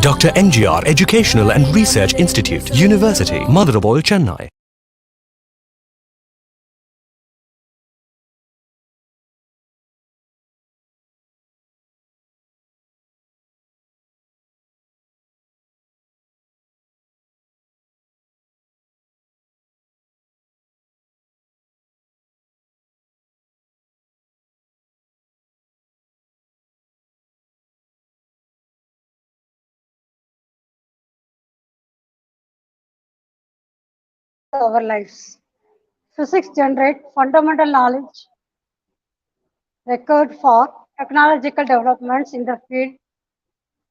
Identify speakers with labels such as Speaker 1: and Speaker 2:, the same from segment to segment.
Speaker 1: Dr. NGR Educational and Research Institute, University, Madurai, Chennai.
Speaker 2: Our lives. Physics generate fundamental knowledge required for technological developments in the field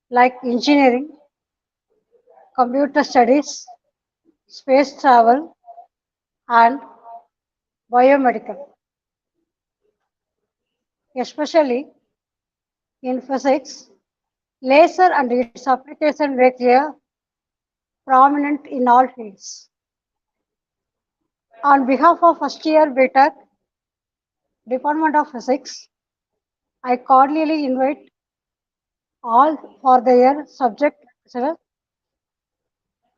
Speaker 2: like engineering, computer studies, space travel, and biomedical. Especially in physics, laser and its application make a prominent in all fields. On behalf of first year BTech, Department of Physics, I cordially invite all for their subject lecture,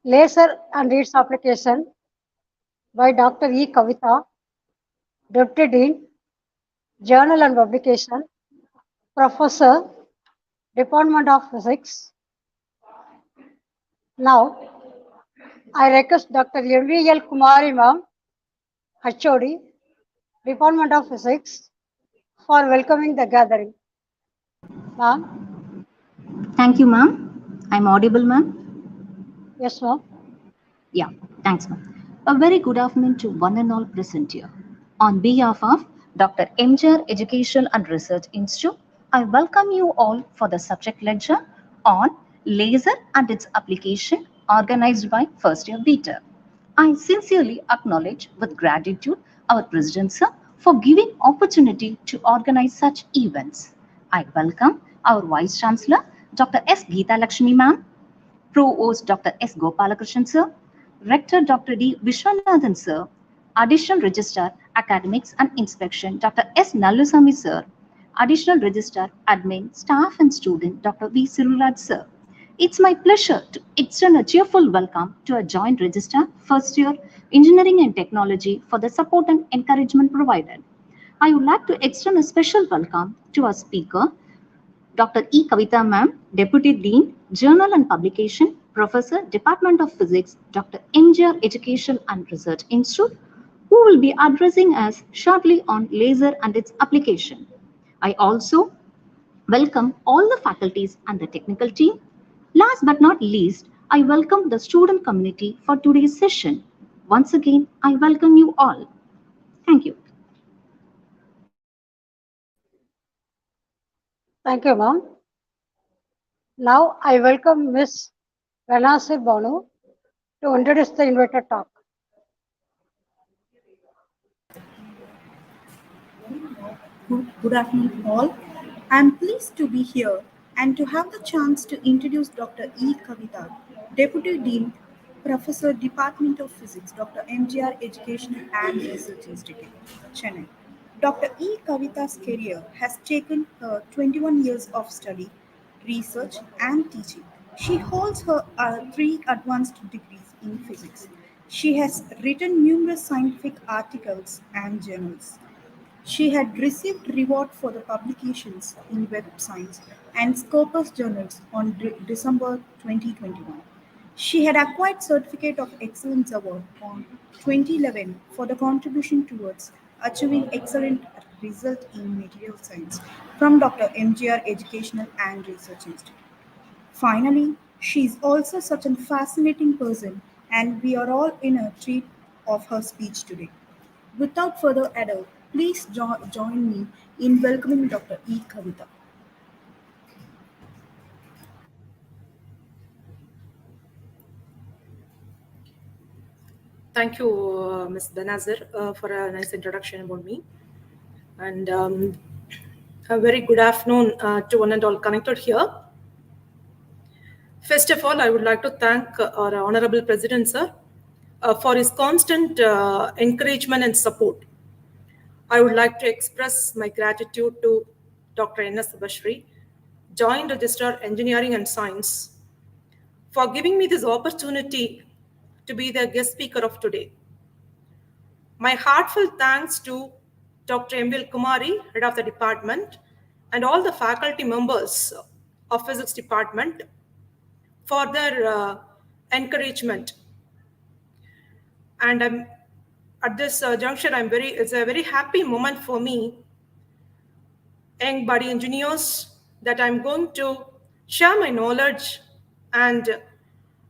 Speaker 2: Laser and its application by Dr. E. Kavitha, Deputy Dean, Journal and Publication, Professor, Department of Physics. Now, I request Dr. M.V.L. Kumari Ma'am, HOD, Department of Physics, for welcoming the gathering. Ma'am?
Speaker 3: Thank you, ma'am. I'm audible, ma'am?
Speaker 2: Yes, ma'am.
Speaker 3: Yeah, thanks, ma'am. A very good afternoon to one and all present here. On behalf of Dr. MGR Education and Research Institute, I welcome you all for the subject lecture on laser and its application organized by First Year Beta. I sincerely acknowledge with gratitude our President Sir for giving opportunity to organize such events. I welcome our Vice Chancellor, Dr. S. Geeta Lakshmi Ma'am, Provost Dr. S. Gopalakrishnan Sir, Rector Dr. D. Vishwanathan Sir, Additional Registrar Academics and Inspection Dr. S. Nallusamy Sir, Additional Registrar Admin, Staff and Student Dr. V. Siruraj Sir. It's my pleasure to extend a cheerful welcome to our Joint Registrar, First Year Engineering and Technology for the support and encouragement provided. I would like to extend a special welcome to our speaker, Dr. E. Kavitha Ma'am, Deputy Dean, Journal and Publication, Professor, Department of Physics, Dr. MGR Education and Research Institute, who will be addressing us shortly on laser and its application. I also welcome all the faculties and the technical team. Last but not least, I welcome the student community for today's session. Once again, I welcome you all. Thank you.
Speaker 2: Thank you, ma'am. Now, I welcome Ms. Vanasir Banu to introduce the invited talk.
Speaker 4: Good afternoon, all. I am pleased to be here and to have the chance to introduce Dr. E. Kavitha, Deputy Dean, Professor, Department of Physics, Dr. MGR Educational and Research Institute, Chennai. Dr. E. Kavitha's career has taken her 21 years of study, research, and teaching. She holds her 3 advanced degrees in physics. She has written numerous scientific articles and journals. She had received reward for the publications in Web Science and Scopus journals on December 2021. She had acquired Certificate of Excellence Award on 2011 for the contribution towards achieving excellent result in material science from Dr. MGR Educational and Research Institute. Finally, she is also such a fascinating person, and we are all in a treat of her speech today. Without further ado, please join me in welcoming Dr. E. Kavitha.
Speaker 5: Thank you, Ms. Benazir, for a nice introduction about me. And a very good afternoon to one and all connected here. First of all, I would like to thank our Honorable President, sir, for his constant encouragement and support. I would like to express my gratitude to Dr. N.S. Bashri, Joint Registrar Engineering and Science, for giving me this opportunity to be the guest speaker of today. My heartfelt thanks to Dr. M. Kumari, head of the department, and all the faculty members of physics department for their encouragement. And at this juncture, it's a very happy moment for me, young body engineers, that I'm going to share my knowledge and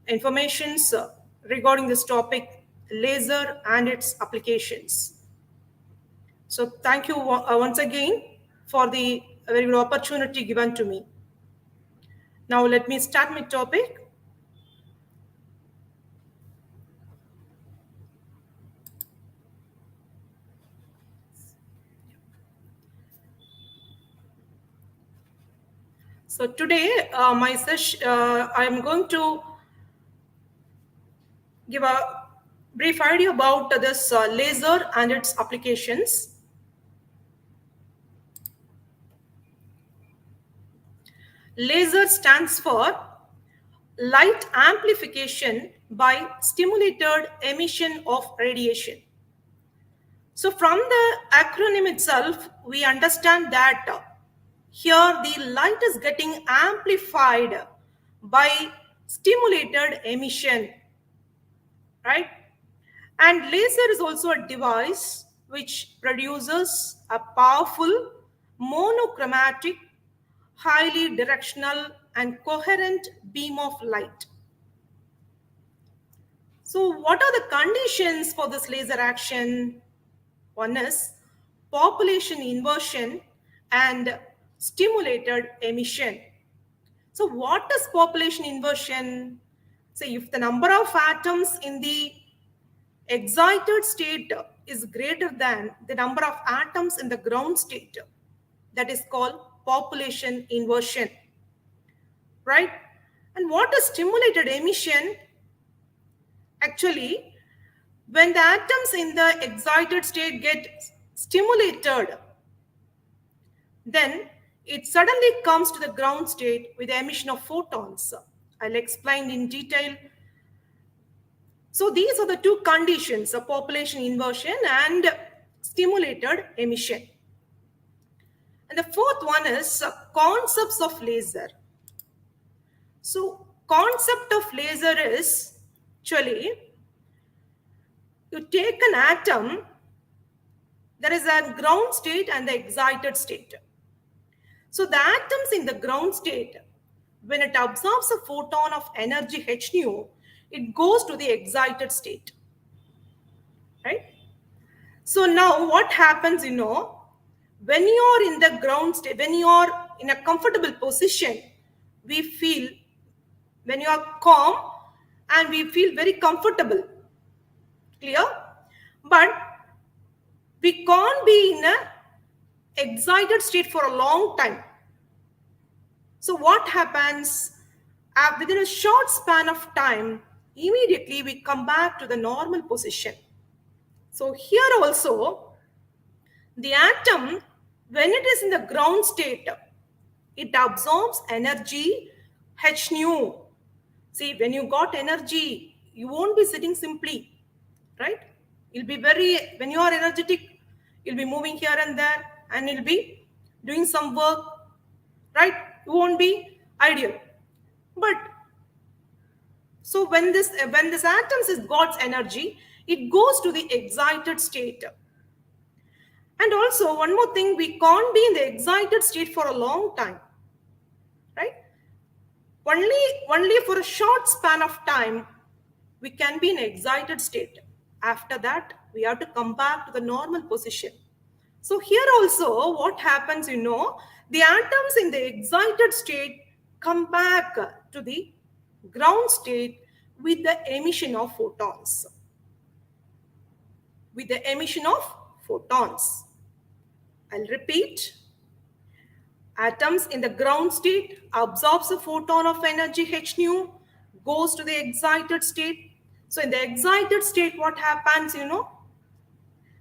Speaker 5: informations regarding this topic, laser and its applications. So thank you once again for the very good opportunity given to me. Now let me start my topic. So today, my session, I am going to give a brief idea about this laser and its applications. Laser stands for light amplification by stimulated emission of radiation. So from the acronym itself, we understand that here the light is getting amplified by stimulated emission, right? And laser is also a device which produces a powerful monochromatic, highly directional and coherent beam of light. So what are the conditions for this laser action? One is population inversion and stimulated emission. So what is population inversion? Say if the number of atoms in the excited state is greater than the number of atoms in the ground state, that is called population inversion, right? And what is stimulated emission? Actually, when the atoms in the excited state get stimulated, then it suddenly comes to the ground state with the emission of photons. I'll explain in detail. So these are the two conditions of population inversion and stimulated emission. And the fourth one is concepts of laser. So concept of laser is actually you take an atom, there is a ground state and the excited state. So the atoms in the ground state, when it absorbs a photon of energy h nu, it goes to the excited state, right? So now what happens, when you're in the ground state, when you're in a comfortable position, we feel, when you are calm and we feel very comfortable, clear? But we can't be in a excited state for a long time. So what happens? Within a short span of time, immediately we come back to the normal position. So here also, the atom, when it is in the ground state, it absorbs energy h nu. See, when you got energy, you won't be sitting simply, right? You'll be when you are energetic, you'll be moving here and there and you'll be doing some work, right? You won't be ideal. But so when this atoms is God's energy, it goes to the excited state. And also one more thing, we can't be in the excited state for a long time, right? Only for a short span of time, we can be in excited state. After that, we have to come back to the normal position. So here also, what happens, the atoms in the excited state come back to the ground state with the emission of photons. With the emission of photons. I'll repeat. Atoms in the ground state absorbs a photon of energy h nu, goes to the excited state. So in the excited state, what happens,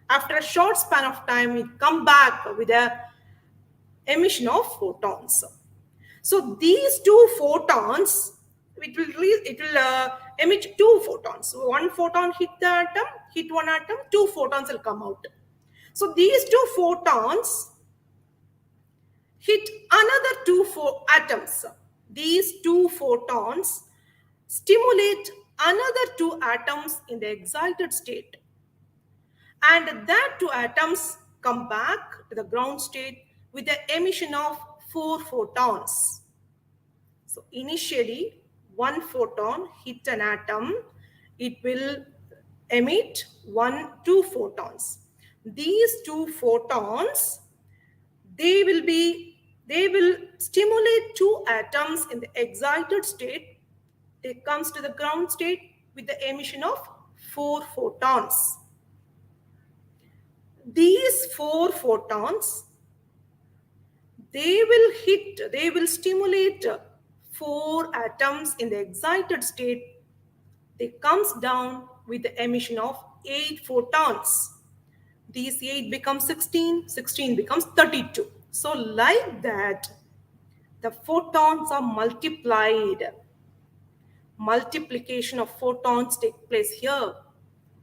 Speaker 5: after a short span of time, we come back with a emission of photons. So these two photons it will emit two photons. So one photon hit the atom, hit one atom, two photons will come out. So these two photons hit another two atoms. These two photons stimulate another two atoms in the excited state. And that two atoms come back to the ground state with the emission of four photons. So initially, one photon hit an atom, it will emit two photons. These two photons, they will stimulate two atoms in the excited state. It comes to the ground state with the emission of four photons. These four photons, they will stimulate four atoms in the excited state. They comes down with the emission of 8 photons. These 8 becomes 16, 16 becomes 32. So like that, the photons are multiplied. Multiplication of photons take place here.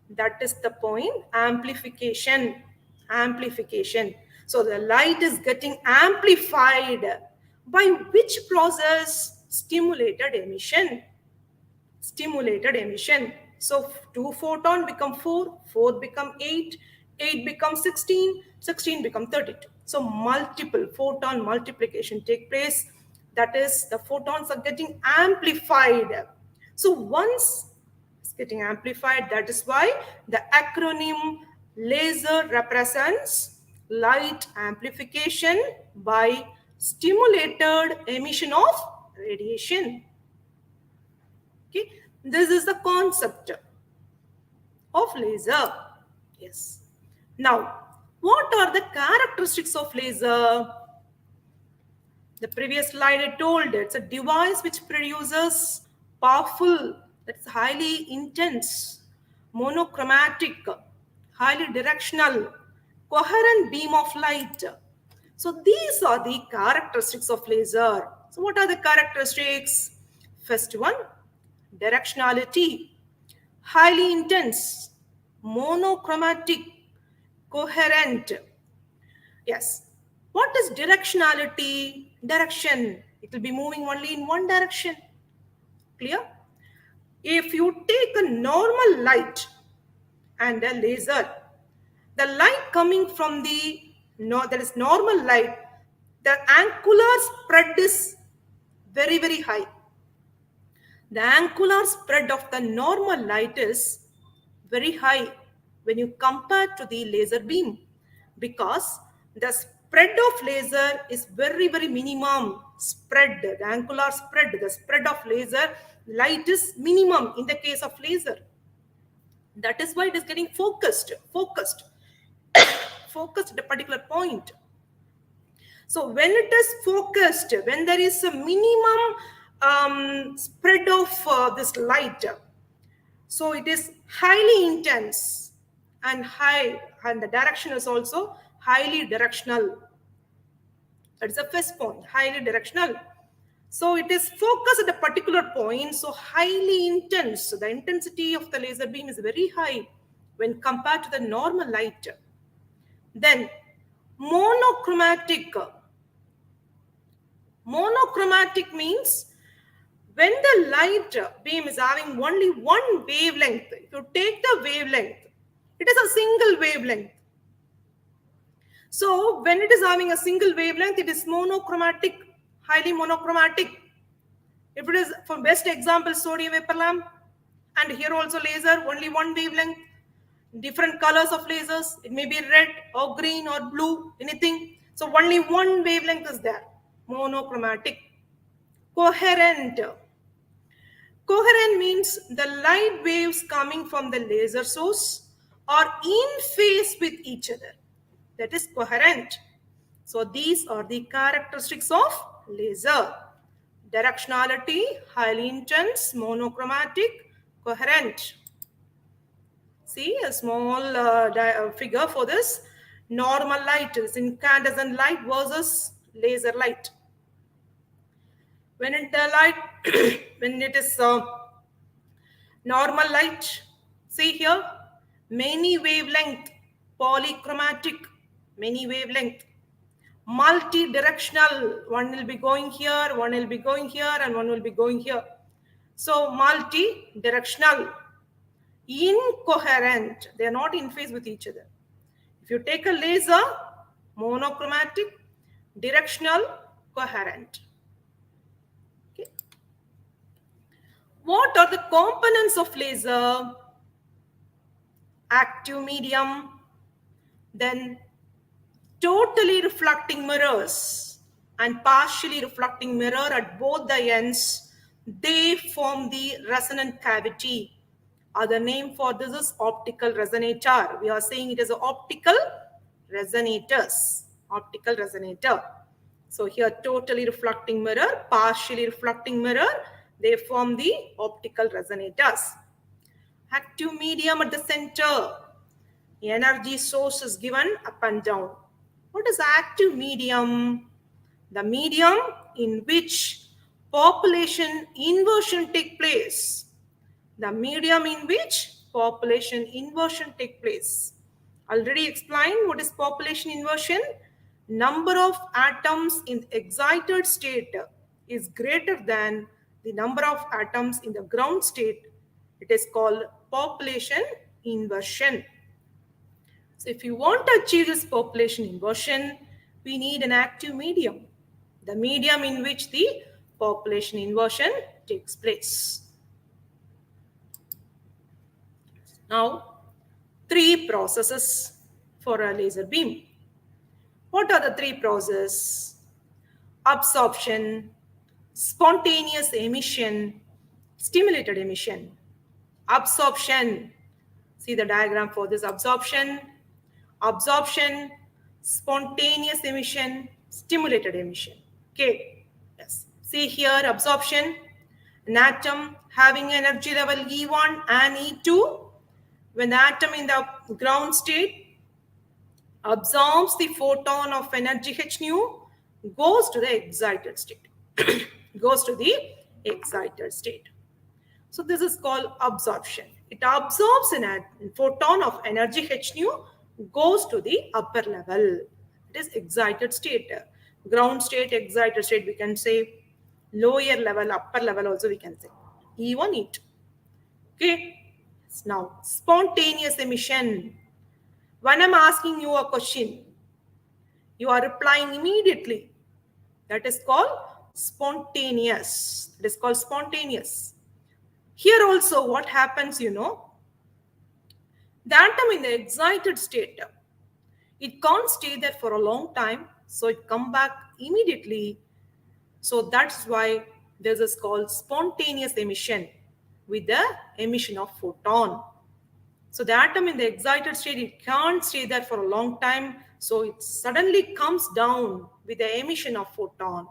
Speaker 5: That is the point, amplification. Amplification. So the light is getting amplified by which process? Stimulated emission. Stimulated emission. So 2 photon become 4, 4 become 8, 8 become 16, 16 become 32. So multiple photon multiplication take place. That is, the photons are getting amplified. So once it's getting amplified, that is why the acronym laser represents light amplification by stimulated emission of radiation. Okay, this is the concept of laser. Yes. Now, what are the characteristics of laser? The previous slide I told it's a device which produces powerful, that's highly intense, monochromatic, highly directional, coherent beam of light. So these are the characteristics of laser. So what are the characteristics? First one, directionality, highly intense, monochromatic, coherent. Yes. What is directionality? Direction. It will be moving only in one direction. Clear? If you take a normal light and a laser, the light coming from that is normal light, the angular spread is very, very high. The angular spread of the normal light is very high when you compare to the laser beam, because the spread of laser is very, very minimum spread. The angular spread, the spread of laser light is minimum in the case of laser. That is why it is getting focused at a particular point. So when it is focused, when there is a minimum spread of this light, so it is highly intense and high, and the direction is also highly directional. That is the first point, highly directional. So it is focused at a particular point, so highly intense. So the intensity of the laser beam is very high when compared to the normal light. Then monochromatic. Monochromatic means when the light beam is having only one wavelength, if you take the wavelength, it is a single wavelength. So when it is having a single wavelength, it is monochromatic, highly monochromatic. If it is, for best example, sodium vapor lamp, and here also laser, only one wavelength, different colors of lasers, it may be red or green or blue, anything. So only one wavelength is there, monochromatic. Coherent. Coherent means the light waves coming from the laser source are in phase with each other. That is coherent. So these are the characteristics of laser. Directionality, highly intense, monochromatic, coherent. See a small figure for this. Normal light is incandescent light versus laser light. When it light, when it is normal light, see here, many wavelength, polychromatic, many wavelength, multi-directional, one will be going here, one will be going here, and one will be going here. So multi-directional, incoherent, they are not in phase with each other. If you take a laser, monochromatic, directional, coherent. Okay. What are the components of laser? Active medium, then totally reflecting mirrors and partially reflecting mirror at both the ends. They form the resonant cavity. Other name for this is optical resonator. We are saying it is an optical resonators. Optical resonator. So here totally reflecting mirror, partially reflecting mirror, they form the optical resonators. Active medium at the center. Energy source is given up and down. What is active medium? The medium in which population inversion take place. The medium in which population inversion take place. Already explained what is population inversion. Number of atoms in excited state is greater than the number of atoms in the ground state. It is called population inversion. So if you want to achieve this population inversion, we need an active medium, the medium in which the population inversion takes place. Now, 3 processes for a laser beam. What are the 3 processes? Absorption, spontaneous emission, stimulated emission. Absorption, see the diagram for this absorption. Absorption, spontaneous emission, stimulated emission. Okay, yes. See here, absorption, an atom having energy level E1 and E2. When the atom in the ground state absorbs the photon of energy h nu, goes to the excited state. Goes to the excited state. So this is called absorption. It absorbs a photon of energy h nu, goes to the upper level. It is excited state. Ground state, excited state, we can say. Lower level, upper level also we can say. E1, E2. Okay. Now, spontaneous emission. When I'm asking you a question, you are replying immediately. That is called spontaneous. It is called spontaneous. Here also what happens, you know, the atom in the excited state, it can't stay there for a long time, so it come back immediately. So that's why this is called spontaneous emission with the emission of photon. So the atom in the excited state, it can't stay there for a long time, so it suddenly comes down with the emission of photon,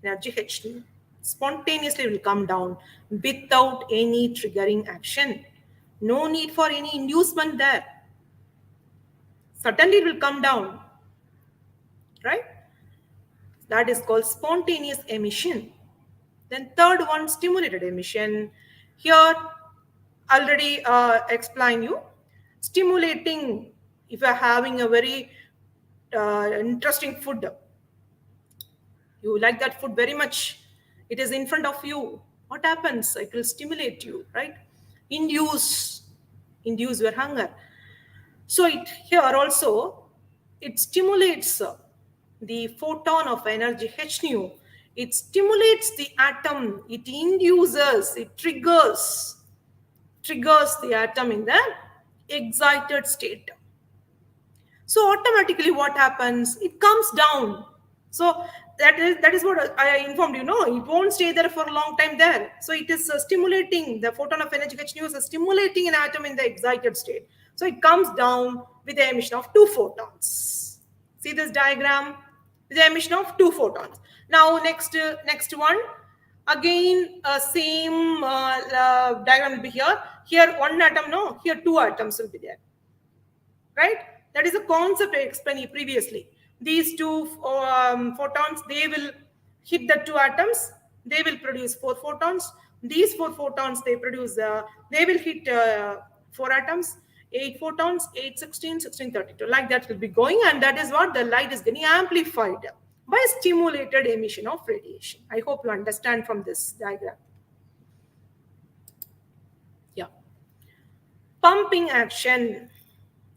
Speaker 5: energy h2. Spontaneously will come down without any triggering action. No need for any inducement there. Suddenly it will come down, right? That is called spontaneous emission. Then third one, stimulated emission. Here, already explained you. Stimulating, if you are having a very interesting food, you like that food very much, it is in front of you, what happens? It will stimulate you, right? Induce your hunger. So it here also, it stimulates the photon of energy h nu. It stimulates the atom, it induces, it triggers the atom in the excited state. So automatically what happens? It comes down. So that is what I informed you. No, it won't stay there for a long time there. So it is stimulating, the photon of energy h nu is stimulating an atom in the excited state. So it comes down with the emission of 2 photons. See this diagram? With the emission of 2 photons. Now next one. Again, same diagram will be here. Here 1 atom, no. Here 2 atoms will be there. Right? That is a concept I explained previously. These 2 photons, they will hit the 2 atoms. they will produce 4 photons. These 4 photons, they produce, they will hit 4 atoms, 8 photons, 8, 16, 16, 32. Like that will be going, and that is what the light is getting amplified by stimulated emission of radiation. I hope you understand from this diagram. Yeah. Pumping action.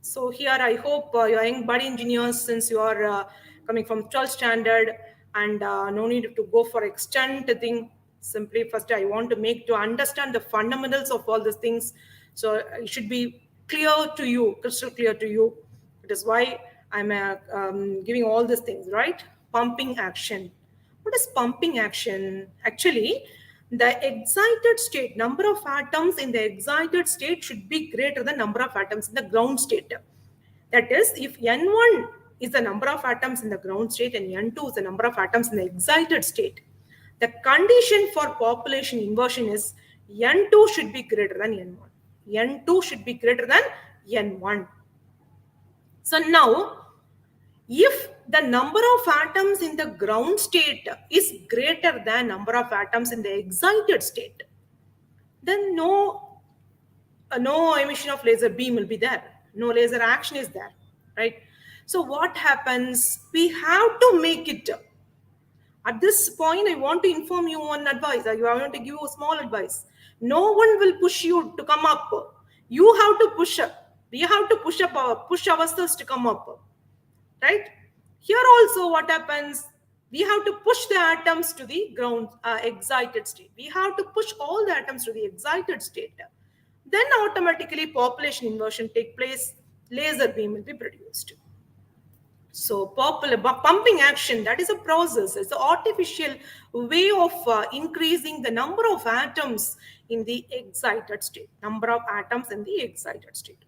Speaker 5: So here I hope you're young body engineers, since you are coming from 12th standard, and no need to go for extent thing. Simply first I want to make to understand the fundamentals of all these things. So it should be clear to you, crystal clear to you. It is why I'm giving all these things, right? Pumping action. What is pumping action? Actually, the excited state, number of atoms in the excited state should be greater than number of atoms in the ground state. That is, if N1 is the number of atoms in the ground state and N2 is the number of atoms in the excited state, the condition for population inversion is N2 should be greater than N1. N2 should be greater than N1. So now, if the number of atoms in the ground state is greater than number of atoms in the excited state, then no emission of laser beam will be there. No laser action is there, right? So what happens? We have to make it. At this point, I want to inform you one advice. I want to give you a small advice. No one will push you to come up. You have to push up. We have to push ourselves to come up. Right? Here also what happens, we have to push the atoms to the ground excited state. We have to push all the atoms to the excited state. Then automatically population inversion take place, laser beam will be produced. So pumping action, that is a process. It's an artificial way of increasing the number of atoms in the excited state. Number of atoms in the excited state.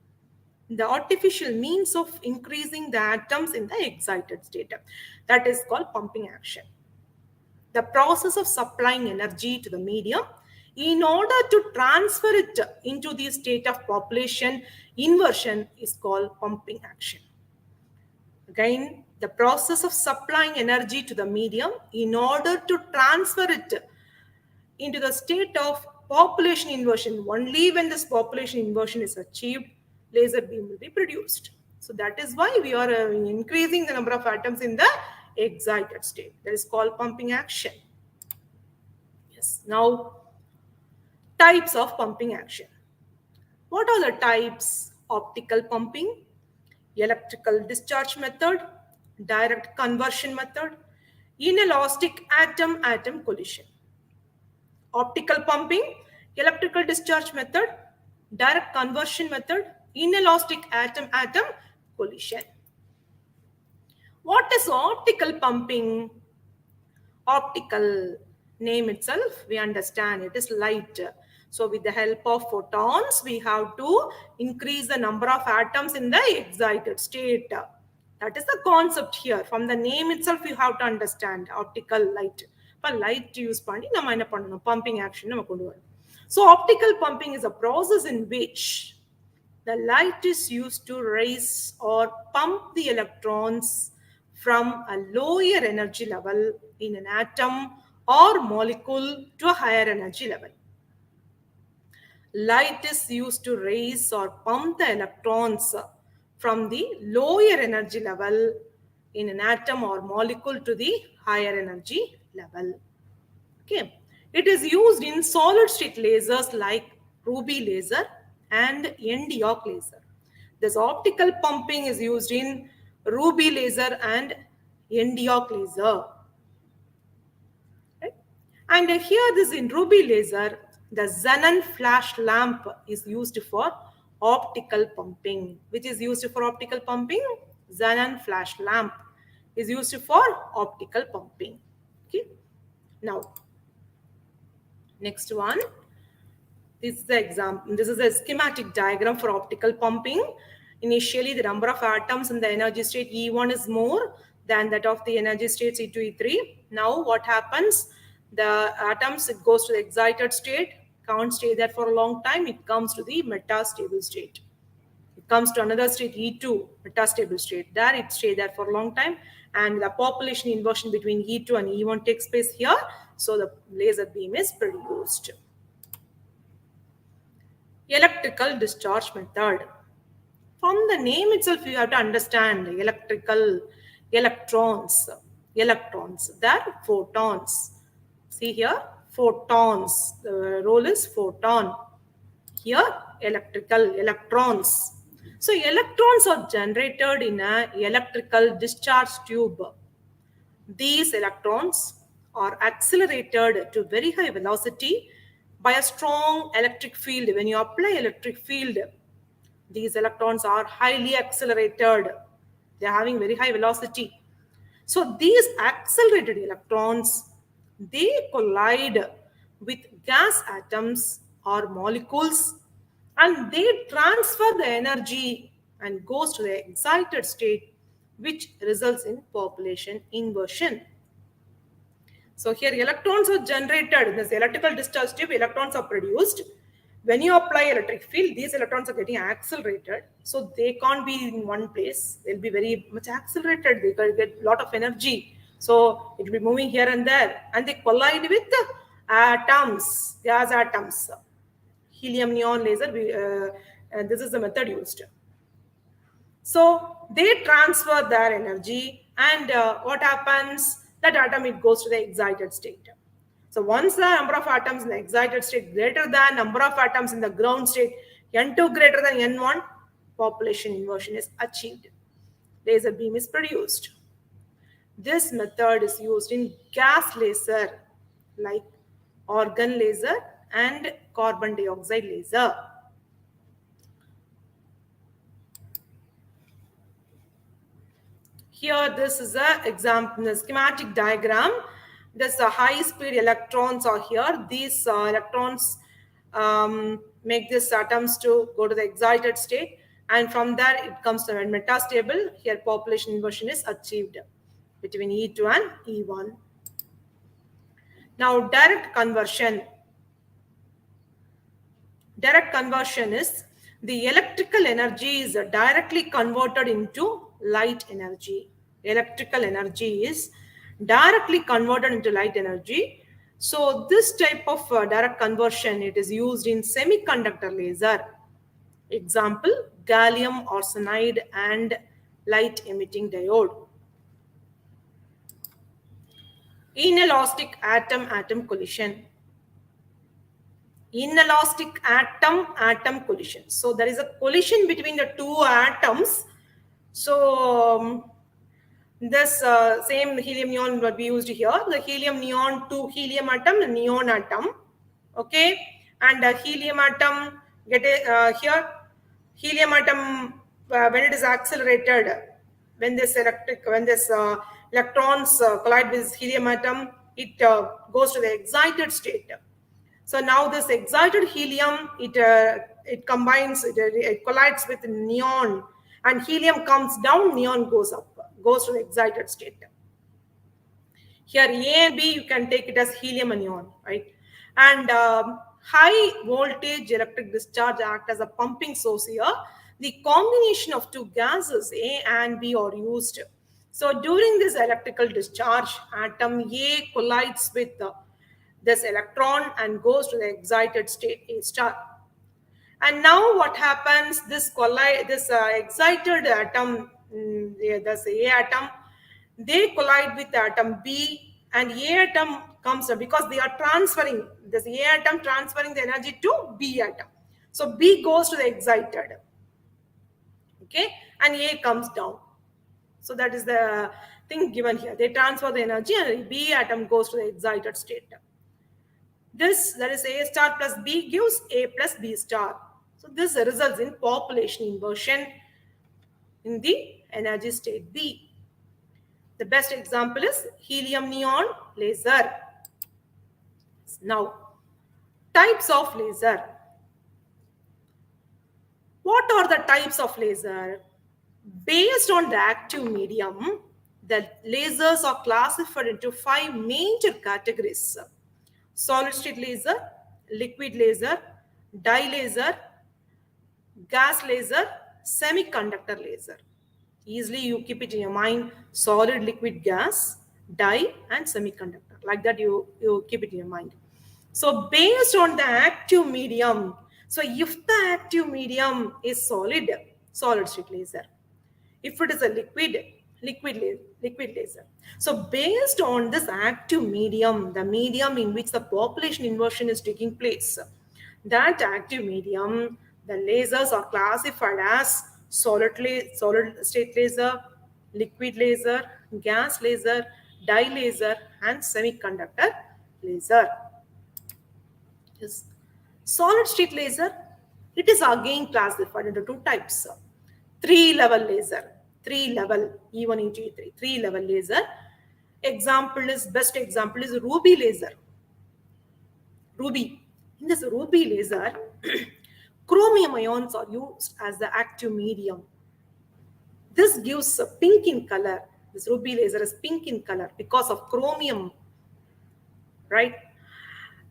Speaker 5: The artificial means of increasing the atoms in the excited state. That is called pumping action. The process of supplying energy to the medium in order to transfer it into the state of population inversion is called pumping action. Again, the process of supplying energy to the medium in order to transfer it into the state of population inversion. Only when this population inversion is achieved, laser beam will be produced. So that is why we are increasing the number of atoms in the excited state. That is called pumping action. Yes. Now, types of pumping action. What are the types? Optical pumping, electrical discharge method, direct conversion method, inelastic atom-atom collision. Optical pumping, electrical discharge method, direct conversion method, inelastic atom-atom collision. What is optical pumping? Optical, name itself, we understand it is light. So with the help of photons, we have to increase the number of atoms in the excited state. That is the concept here. From the name itself, you have to understand optical light. For light use pumping action. So optical pumping is a process in which the light is used to raise or pump the electrons from a lower energy level in an atom or molecule to a higher energy level. Light is used to raise or pump the electrons from the lower energy level in an atom or molecule to the higher energy level. Okay. It is used in solid state lasers like ruby laser and NdOc laser. This optical pumping is used in ruby laser and NdOc laser. Right? And here this in ruby laser, the xenon flash lamp is used for optical pumping. Which is used for optical pumping? Xenon flash lamp is used for optical pumping. Okay. Now, next one. This is the example. This is a schematic diagram for optical pumping. Initially, the number of atoms in the energy state E1 is more than that of the energy state E2, E3. Now, what happens? The atoms, it goes to the excited state, can't stay there for a long time. It comes to the metastable state. It comes to another state E2, metastable state. There, it stays there for a long time. and the population inversion between E2 and E1 takes place here. So the laser beam is produced. Electrical discharge method. From the name itself, you have to understand electrical electrons. Electrons, they're photons. See here, photons. The role is photon. Here, electrical electrons. So electrons are generated in an electrical discharge tube. These electrons are accelerated to very high velocity by a strong electric field. When you apply electric field, these electrons are highly accelerated. They are having very high velocity. So these accelerated electrons, they collide with gas atoms or molecules, and they transfer the energy and goes to the excited state, which results in population inversion. So here electrons are generated in this electrical discharge tube. Electrons are produced. When you apply electric field, these electrons are getting accelerated. So they can't be in one place. They'll be very much accelerated. They can get a lot of energy. So it will be moving here and there. And they collide with the atoms, gas atoms. Helium neon laser, and this is the method used. So they transfer their energy, and what happens? That atom, it goes to the excited state. So once the number of atoms in the excited state greater than number of atoms in the ground state, N2 greater than N1, population inversion is achieved. Laser beam is produced. This method is used in gas laser like organ laser and carbon dioxide laser. Here, this is a example, the schematic diagram. This high-speed electrons are here. These electrons make these atoms to go to the excited state, and from there it comes to a metastable. Here, population inversion is achieved between E2 and E1. Now, direct conversion. Direct conversion is the electrical energy is directly converted into light energy. Electrical energy is directly converted into light energy. So this type of direct conversion, it is used in semiconductor laser. Example, gallium arsenide and light emitting diode. Inelastic atom-atom collision. Inelastic atom-atom collision. So there is a collision between the two atoms. So this same helium neon will be used here. The helium neon to helium atom, neon atom. Okay, and helium atom get here. Helium atom when it is accelerated, when this electrons collide with helium atom, it goes to the excited state. So now this excited helium, it combines, it collides with neon, and helium comes down, neon goes up, goes to the excited state. Here A and B, you can take it as helium and neon, right? And high voltage electric discharge act as a pumping source here. The combination of two gases A and B are used. So during this electrical discharge, atom A collides with this electron and goes to the excited state A star. And now what happens? This excited atom, this A atom, they collide with the atom B, and A atom comes up because they are transferring, this A atom transferring the energy to B atom. So B goes to the excited, okay, and A comes down. So that is the thing given here. They transfer the energy and B atom goes to the excited state. This, that is A star plus B, gives A plus B star. So this results in population inversion in the energy state B. The best example is helium neon laser. Now, types of laser. What are the types of laser? Based on the active medium, the lasers are classified into 5 major categories: solid state laser, liquid laser, dye laser, gas laser, semiconductor laser. Easily you keep it in your mind: solid, liquid, gas, dye, and semiconductor. Like that you keep it in your mind. So based on the active medium, so if the active medium is solid state laser. If it is a liquid laser. So based on this active medium, the medium in which the population inversion is taking place, that active medium, the lasers are classified as solid state laser, liquid laser, gas laser, dye laser, and semiconductor laser. Yes. Solid state laser, it is again classified into two types. Three level laser, three level, E1, E2, E3, three level laser. Best example is ruby laser. Ruby. In this ruby laser, chromium ions are used as the active medium. This gives a pink in color. This ruby laser is pink in color because of chromium, right?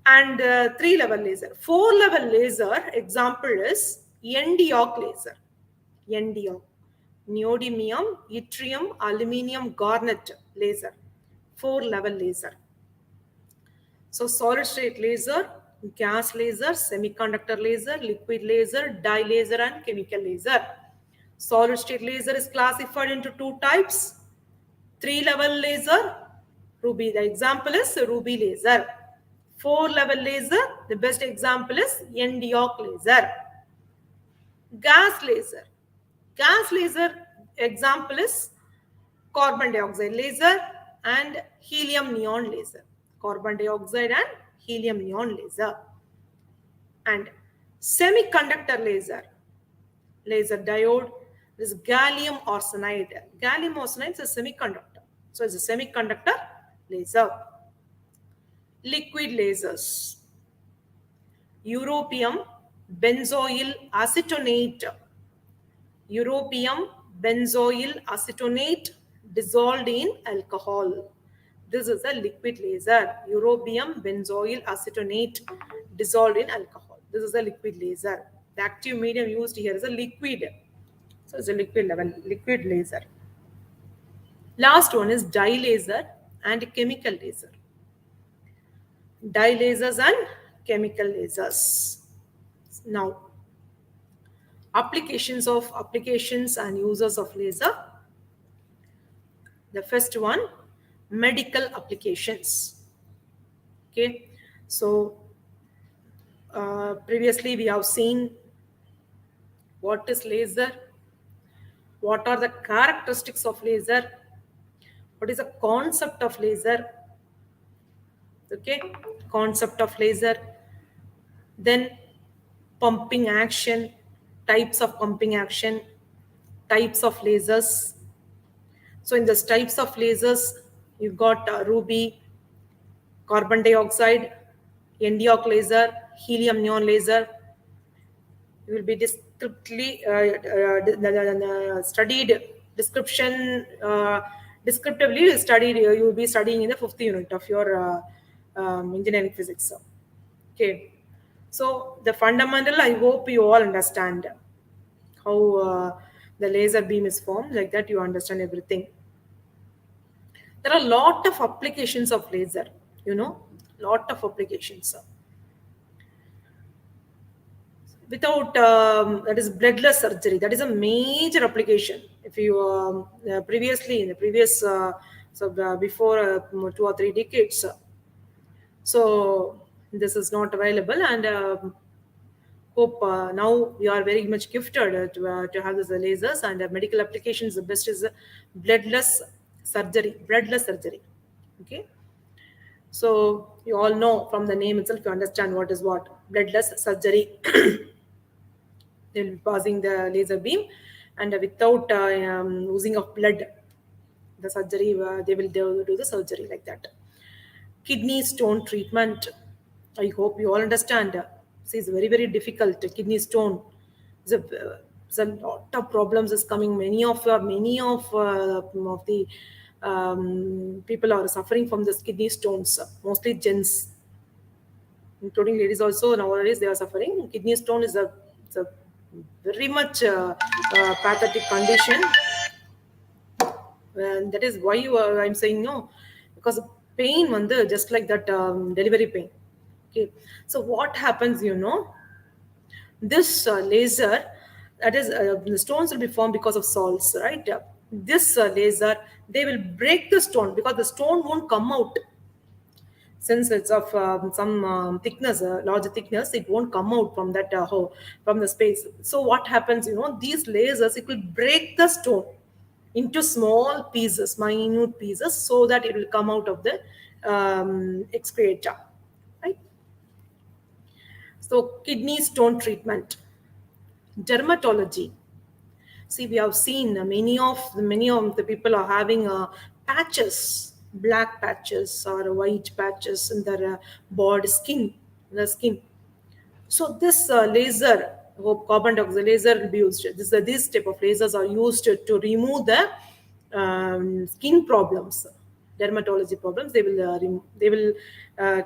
Speaker 5: And three level laser. Four level laser example is NdOC laser. NdOC. Neodymium, yttrium, aluminium, garnet laser. Four level laser. So solid state laser, gas laser, semiconductor laser, liquid laser, dye laser, and chemical laser. Solid state laser is classified into two types. Three level laser, ruby. The example is ruby laser. Four level laser, the best example is NdOC laser. Gas laser. Gas laser example is carbon dioxide laser and helium neon laser. Carbon dioxide and helium neon laser. And semiconductor laser diode, this gallium arsenide. Gallium arsenide is a semiconductor. So it's a semiconductor laser. Liquid lasers. Europium benzoyl acetonate. Europium benzoyl acetonate dissolved in alcohol. This is a liquid laser. Europium benzoyl acetonate dissolved in alcohol. This is a liquid laser. The active medium used here is a liquid. So it's a liquid laser. Last one is dye laser and chemical laser. Dye lasers and chemical lasers. Now, applications and users of laser. The first one, medical applications. Okay, so previously we have seen what is laser, what are the characteristics of laser, what is the concept of laser. Okay, concept of laser, then pumping action, types of pumping action, types of lasers. So in the types of lasers, you got ruby, carbon dioxide, NdOC laser, helium neon laser. You will be studied descriptively studied. You will be studying in the 5th unit of your engineering physics. Okay, so the fundamental, I hope you all understand how the laser beam is formed. Like that, you understand everything. There are a lot of applications of laser. Lot of applications. Without that is bloodless surgery. That is a major application. If you before 2 or 3 decades, so this is not available, and hope now we are very much gifted to have these lasers and medical applications. The best is bloodless surgery. Okay, so you all know from the name itself, you understand what is what. Bloodless surgery. They will be passing the laser beam, and without using of blood, the surgery, they will do the surgery like that. Kidney stone treatment. I hope you all understand. See, it's very, very difficult. Kidney stone. There's a lot of problems is coming. Many of the people are suffering from this kidney stones. Mostly gents, including ladies also. Nowadays they are suffering. Kidney stone is a very much pathetic condition. And that is why I'm saying no, because pain just like that delivery pain. Okay, so what happens, this laser, that is the stones will be formed because of salts, right? This laser, they will break the stone because the stone won't come out. Since it's of some thickness, larger thickness, it won't come out from that hole, from the space. So what happens, these lasers, it will break the stone into small pieces, minute pieces, so that it will come out of the excreta, right? So kidney stone treatment, dermatology. See, we have seen many of the people are having patches, black patches or white patches in their body skin, the skin. So this laser, carbon dioxide laser will be used. These type of lasers are used to remove the skin problems, dermatology problems. They will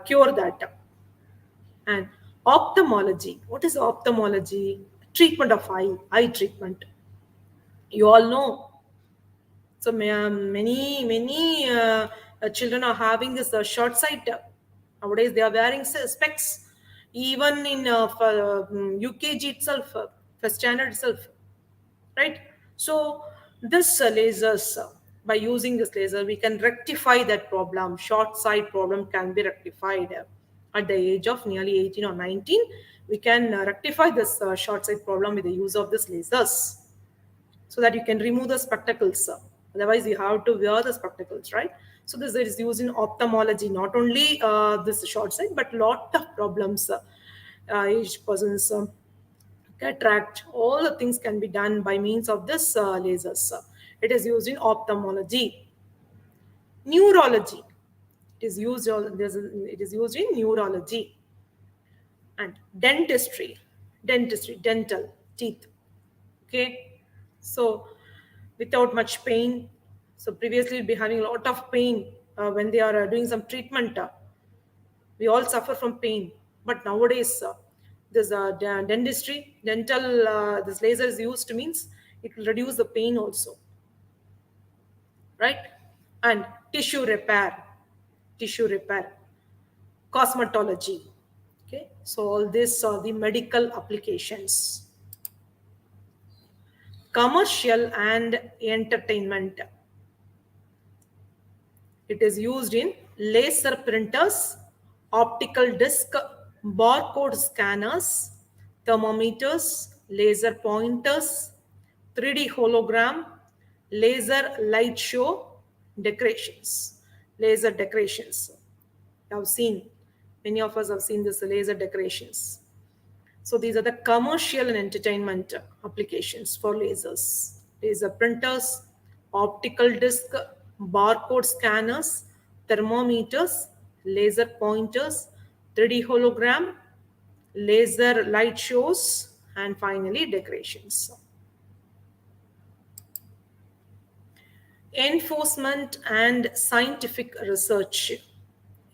Speaker 5: cure that. And ophthalmology. What is ophthalmology? Treatment of eye treatment. You all know. So many children are having this short sight. Nowadays they are wearing specs. Even in UKG itself, first standard itself, right? So this lasers, by using this laser, we can rectify that problem. Short sight problem can be rectified at the age of nearly 18 or 19. We can rectify this short sight problem with the use of this lasers, so that you can remove the spectacles. Otherwise, you have to wear the spectacles, right? So this is used in ophthalmology, not only this short sight, but lot of problems. Each person's cataract, all the things can be done by means of this lasers. It is used in ophthalmology. Neurology. It is used in neurology. And dentistry, dental, teeth. Okay, so without much pain. So previously we'll be having a lot of pain when they are doing some treatment. We all suffer from pain, but nowadays this dentistry, dental, this laser is used means it will reduce the pain also, right? And tissue repair, cosmetology. Okay, so all this are the medical applications. Commercial and entertainment. It is used in laser printers, optical disc, barcode scanners, thermometers, laser pointers, 3D hologram, laser light show, decorations, laser decorations. I've seen, many of us have seen this laser decorations. So these are the commercial and entertainment applications for lasers. Laser printers, optical disc, barcode scanners, thermometers, laser pointers, 3D hologram, laser light shows, and finally decorations. Enforcement and scientific research.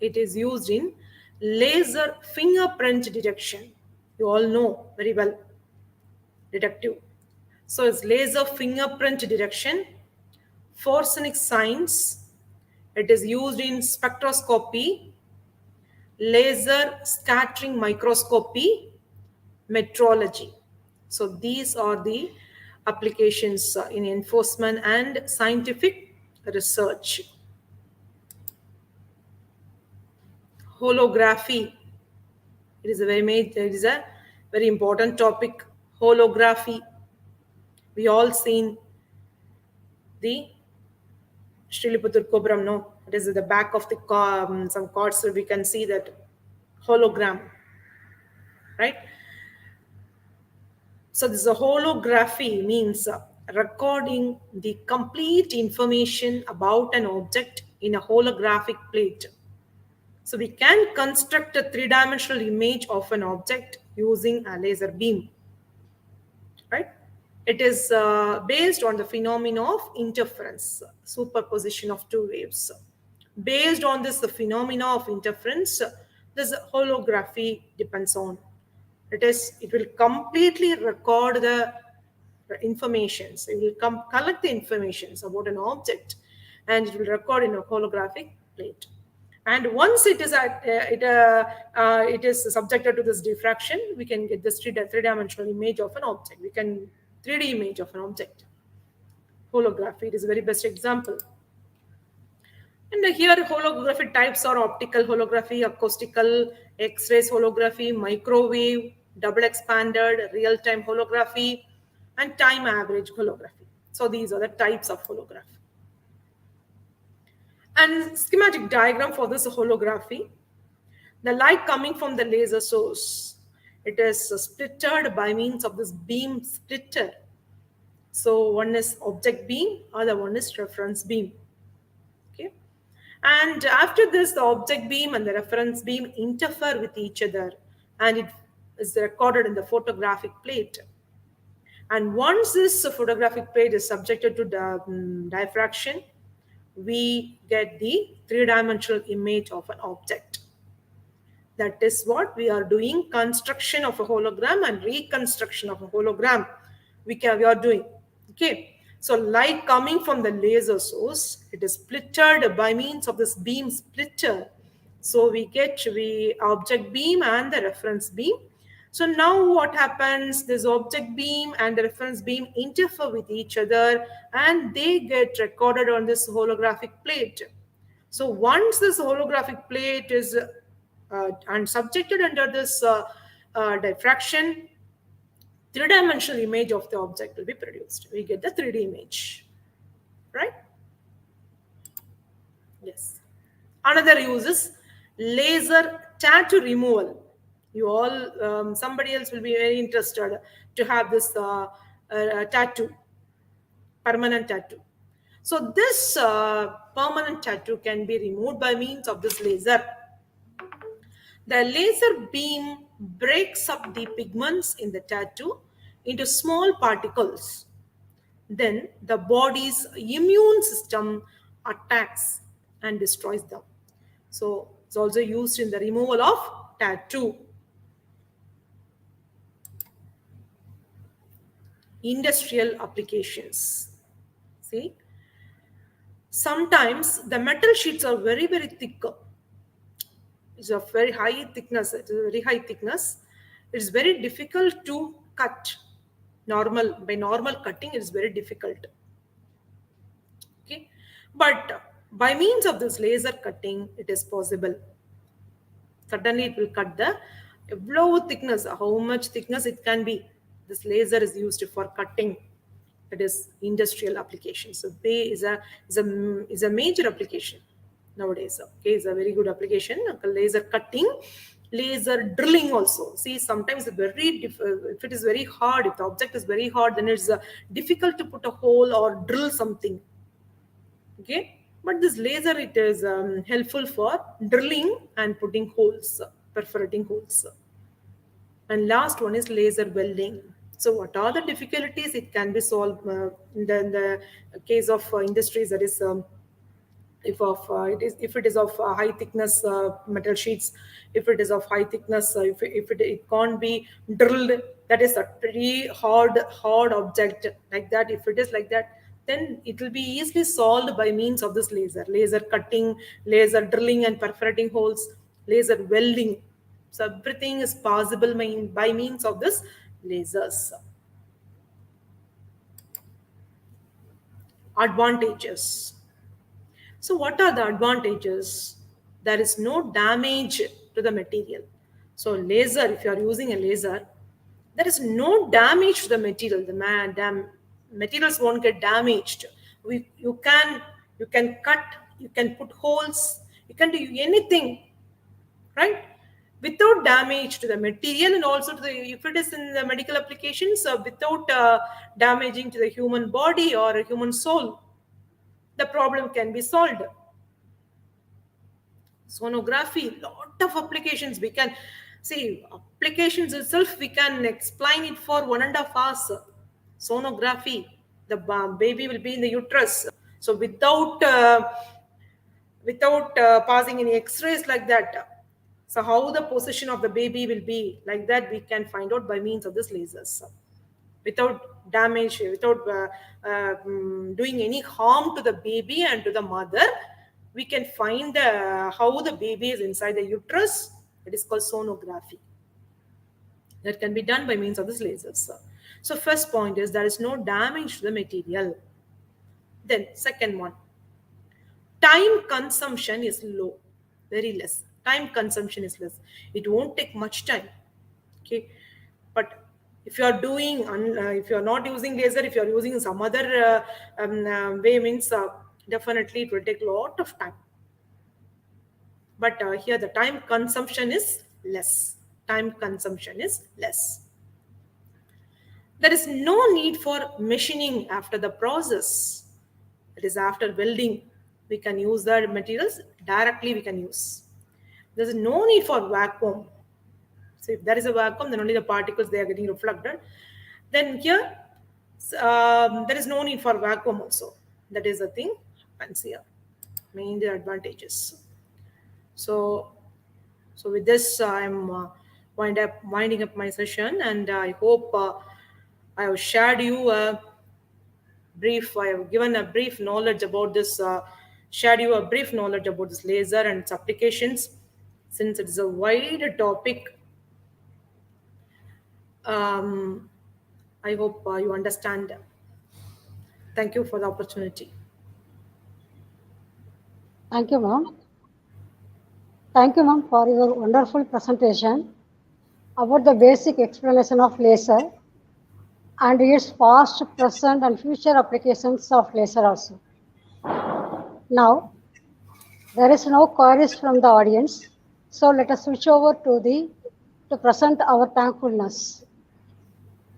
Speaker 5: It is used in laser fingerprint detection. You all know very well, detective. So it's laser fingerprint detection, forensic science. It is used in spectroscopy, laser scattering microscopy, metrology. So these are the applications in enforcement and scientific research. Holography. It is a very important topic. Holography. We all seen the Sriliputur Kopuram, no? It is at the back of the some cards, so we can see that hologram, right? So this holography means recording the complete information about an object in a holographic plate. So we can construct a three-dimensional image of an object using a laser beam, right? It is based on the phenomenon of interference, superposition of two waves. Based on this, the phenomena of interference, this holography depends on. It will completely record the information. So it will collect the information about an object and it will record in a holographic plate. And once it is it is subjected to this diffraction, we can get this three-dimensional image of an object. We can 3D image of an object. Holography, it is a very best example. And here holography types are optical holography, acoustical, X-rays holography, microwave, double expanded, real-time holography, and time average holography. So these are the types of holography. And schematic diagram for this holography. The light coming from the laser source, it is splittered by means of this beam splitter. So one is object beam, other one is reference beam. Okay. And after this, the object beam and the reference beam interfere with each other, and it is recorded in the photographic plate. And once this photographic plate is subjected to diffraction, we get the three-dimensional image of an object. That is what we are doing, construction of a hologram and reconstruction of a hologram we are doing. Okay, so light coming from the laser source, it is splittered by means of this beam splitter. So we get the object beam and the reference beam. So now what happens, this object beam and the reference beam interfere with each other, and they get recorded on this holographic plate. So once this holographic plate is and subjected under this diffraction, three-dimensional image of the object will be produced. We get the 3D image, right? Yes. Another use is laser tattoo removal. You all, somebody else will be very interested to have this tattoo, permanent tattoo. So this permanent tattoo can be removed by means of this laser. The laser beam breaks up the pigments in the tattoo into small particles. Then the body's immune system attacks and destroys them. So it's also used in the removal of tattoo. Industrial applications. See, sometimes the metal sheets are very, very thick. It's of very high thickness. It is a very high thickness. It is very difficult to cut. By normal cutting, it is very difficult. Okay, but by means of this laser cutting, it is possible. Suddenly, it will cut the low thickness. How much thickness it can be? This laser is used for cutting. It is industrial application. So they is a major application nowadays. Okay, it's a very good application. Laser cutting, laser drilling also. See, sometimes if it is very hard, if the object is very hard, then it's difficult to put a hole or drill something. Okay, but this laser, it is helpful for drilling and putting holes, perforating holes. And last one is laser welding. So what are the difficulties? It can be solved in the case of industries, that is if it is of high thickness metal sheets, if it is of high thickness, if it can't be drilled, that is a pretty hard object like that. If it is like that, then it will be easily solved by means of this laser cutting, laser drilling and perforating holes, laser welding. So everything is possible by means of this lasers. Advantages. So what are the advantages? There is no damage to the material. So laser, if you are using a laser, there is no damage to the material. The materials won't get damaged. You can cut, you can put holes, you can do anything, right? Without damage to the material, and also to if it is in the medical applications, without damaging to the human body or a human soul, the problem can be solved. Sonography, lot of applications. We can see applications itself, we can explain it for 1.5 hours. Sonography, the baby will be in the uterus, so without passing any x-rays like that, so how the position of the baby will be like that, we can find out by means of this lasers. without damage, without doing any harm to the baby and to the mother. We can find how the baby is inside the uterus. It is called sonography. That can be done by means of these lasers. So first point is there is no damage to the material. Then second one, time consumption is low, very less. Time consumption is less. It won't take much time. Okay, but if you are doing, if you are not using laser, if you are using some other way, means definitely it will take a lot of time. But here the time consumption is less. Time consumption is less. There is no need for machining after the process. It is after welding. We can use the materials directly, we can use. There is no need for vacuum. So if there is a vacuum, then only the particles they are getting reflected. Then here, there is no need for vacuum also. That is the thing happens here. Mainly the advantages. So with this, I'm winding up my session, and I hope I have shared you a brief. I have given a brief knowledge about this. Shared you a brief knowledge about this laser and its applications, since it is a wide topic. I hope you understand. Thank you for the opportunity.
Speaker 2: Thank you, ma'am. Thank you, ma'am, for your wonderful presentation about the basic explanation of laser and its past, present, and future applications of laser also. Now, there is no queries from the audience, so let us switch over to present our thankfulness.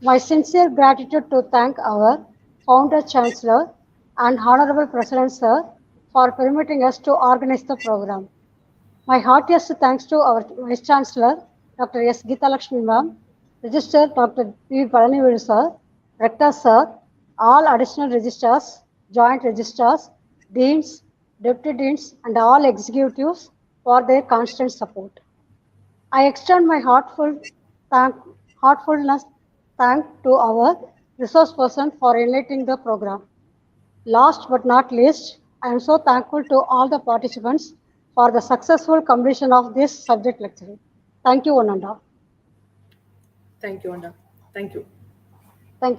Speaker 2: My sincere gratitude to thank our Founder Chancellor and Honorable President Sir for permitting us to organize the program. My heartiest thanks to our Vice Chancellor, Dr. S. Geeta Lakshmi Ma'am, Registrar Dr. P. Palanivedu Sir, Rector Sir, all additional registrars, joint registrars, deans, deputy deans, and all executives for their constant support. I extend my heartfulness thank to our resource person for enlightening the program. Last but not least, I am so thankful to all the participants for the successful completion of this subject lecture. Thank you, one and all.
Speaker 5: Thank you, Anda. Thank you.